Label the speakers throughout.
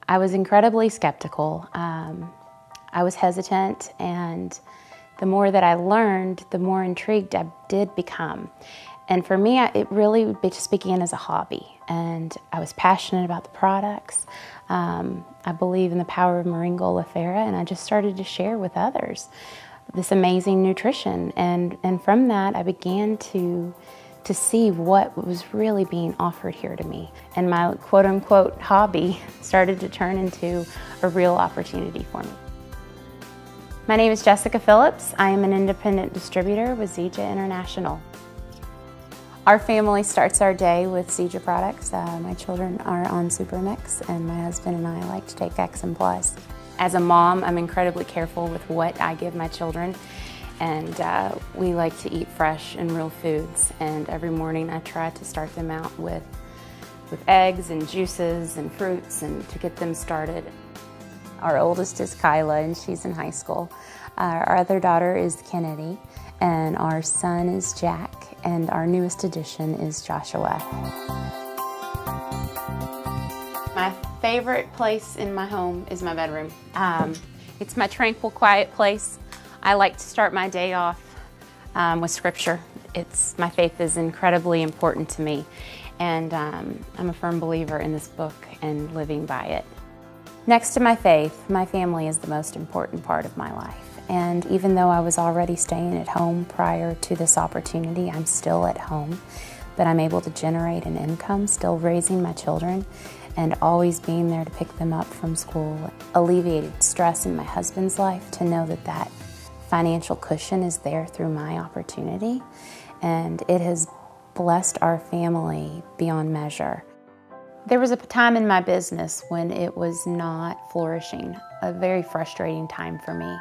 Speaker 1: I was incredibly skeptical. I was hesitant, and the more that I learned, the more intrigued I did become. And for me, it really just began as a hobby, and I was passionate about the products. I believe in the power of Moringa oleifera, and I just started to share with others this amazing nutrition. And from that, I began to see what was really being offered here to me. And my quote-unquote hobby started to turn into a real opportunity for me. My name is Jessica Phillips. I am an independent distributor with Zija International. Our family starts our day with Zija products. My children are on Supermix, and my husband and I like to take X and Plus. As a mom, I'm incredibly careful with what I give my children, and we like to eat fresh and real foods. And every morning I try to start them out with eggs and juices and fruits, and to get them started. Our oldest is Kyla, and she's in high school. Our other daughter is Kennedy, and our son is Jack, and our newest addition is Joshua. My favorite place in my home is my bedroom. It's my tranquil, quiet place. I like to start my day off with scripture. My faith is incredibly important to me, and I'm a firm believer in this book and living by it. Next to my faith, my family is the most important part of my life. And even though I was already staying at home prior to this opportunity, I'm still at home, but I'm able to generate an income, still raising my children, and always being there to pick them up from school. Alleviated stress in my husband's life to know that that financial cushion is there through my opportunity, and it has blessed our family beyond measure. There was a time in my business when it was not flourishing, a very frustrating time for me.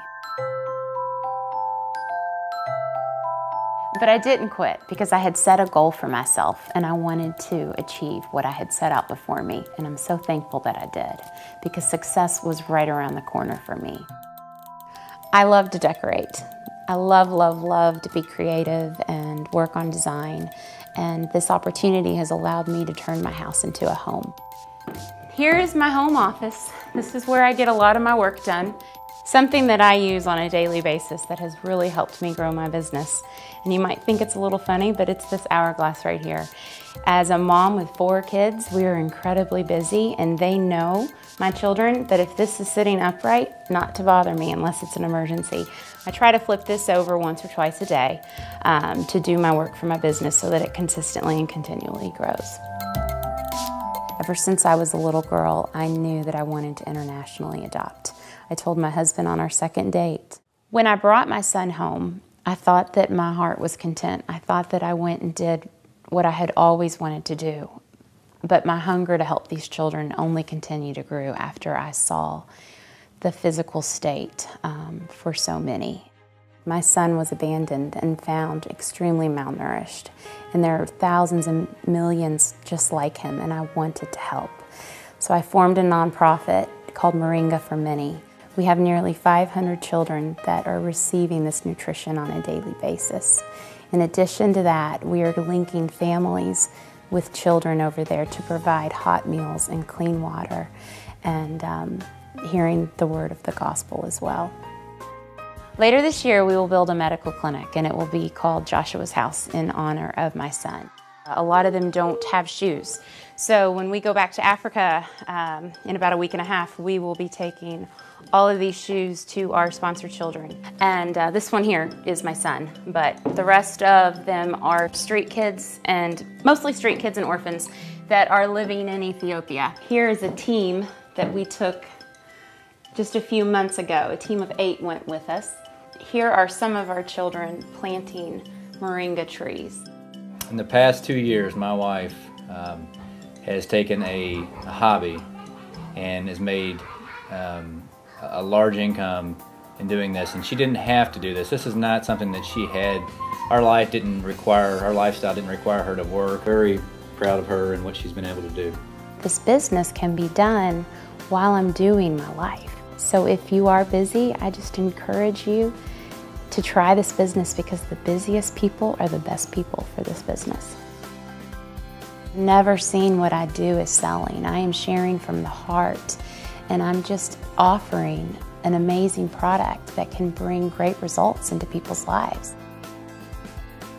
Speaker 1: But I didn't quit because I had set a goal for myself, and I wanted to achieve what I had set out before me. And I'm so thankful that I did, because success was right around the corner for me. I love to decorate. I love, love, love to be creative and work on design. And this opportunity has allowed me to turn my house into a home. Here is my home office. This is where I get a lot of my work done. Something that I use on a daily basis that has really helped me grow my business. And you might think it's a little funny, but it's this hourglass right here. As a mom with 4 kids, we are incredibly busy, and they know, my children, that if this is sitting upright, not to bother me unless it's an emergency. I try to flip this over once or twice a day to do my work for my business so that it consistently and continually grows. Ever since I was a little girl, I knew that I wanted to internationally adopt. I told my husband on our second date. When I brought my son home, I thought that my heart was content. I thought that I went and did what I had always wanted to do. But my hunger to help these children only continued to grow after I saw the physical state for so many. My son was abandoned and found extremely malnourished. And there are thousands and millions just like him, and I wanted to help. So I formed a nonprofit called Moringa for Many. We have nearly 500 children that are receiving this nutrition on a daily basis. In addition to that, we are linking families with children over there to provide hot meals and clean water, and hearing the word of the gospel as well. Later this year, we will build a medical clinic, and it will be called Joshua's House in honor of my son. A lot of them don't have shoes. So when we go back to Africa in about a week and a half, we will be taking all of these shoes to our sponsored children. And this one here is my son, but the rest of them are street kids, and mostly street kids and orphans that are living in Ethiopia. Here is a team that we took just a few months ago. A team of 8 went with us. Here are some of our children planting moringa trees.
Speaker 2: In the past 2 years, my wife has taken a hobby and has made a large income in doing this, and she didn't have to do this. This is not something that she had. Our lifestyle didn't require her to work. Very proud of her and what she's been able to do.
Speaker 1: This business can be done while I'm doing my life. So if you are busy, I just encourage you to try this business, because the busiest people are the best people for this business. Never seen what I do as selling. I am sharing from the heart and I'm just offering an amazing product that can bring great results into people's lives.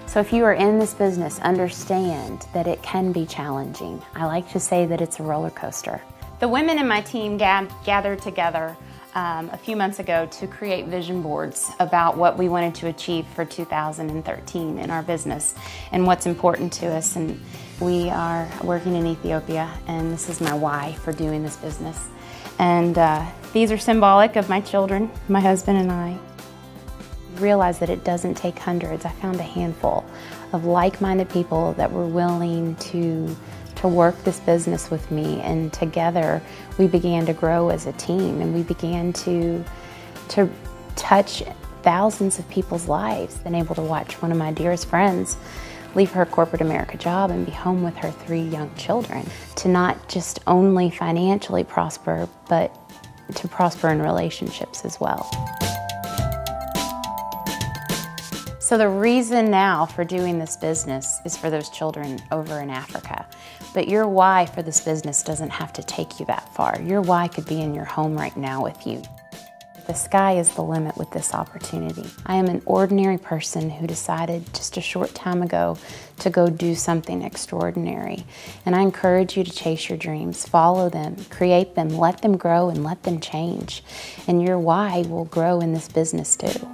Speaker 1: So if you are in this business, understand that it can be challenging. I like to say that it's a roller coaster. The women in my team gathered together a few months ago to create vision boards about what we wanted to achieve for 2013 in our business and what's important to us. And we are working in Ethiopia, and this is my why for doing this business. And these are symbolic of my children, my husband and I. Realize that it doesn't take hundreds. I found a handful of like-minded people that were willing to work this business with me, and together we began to grow as a team, and we began to touch thousands of people's lives. Been able to watch one of my dearest friends leave her corporate America job and be home with her 3 young children, to not just only financially prosper, but to prosper in relationships as well. So the reason now for doing this business is for those children over in Africa. But your why for this business doesn't have to take you that far. Your why could be in your home right now with you. The sky is the limit with this opportunity. I am an ordinary person who decided just a short time ago to go do something extraordinary. And I encourage you to chase your dreams, follow them, create them, let them grow and let them change. And your why will grow in this business too.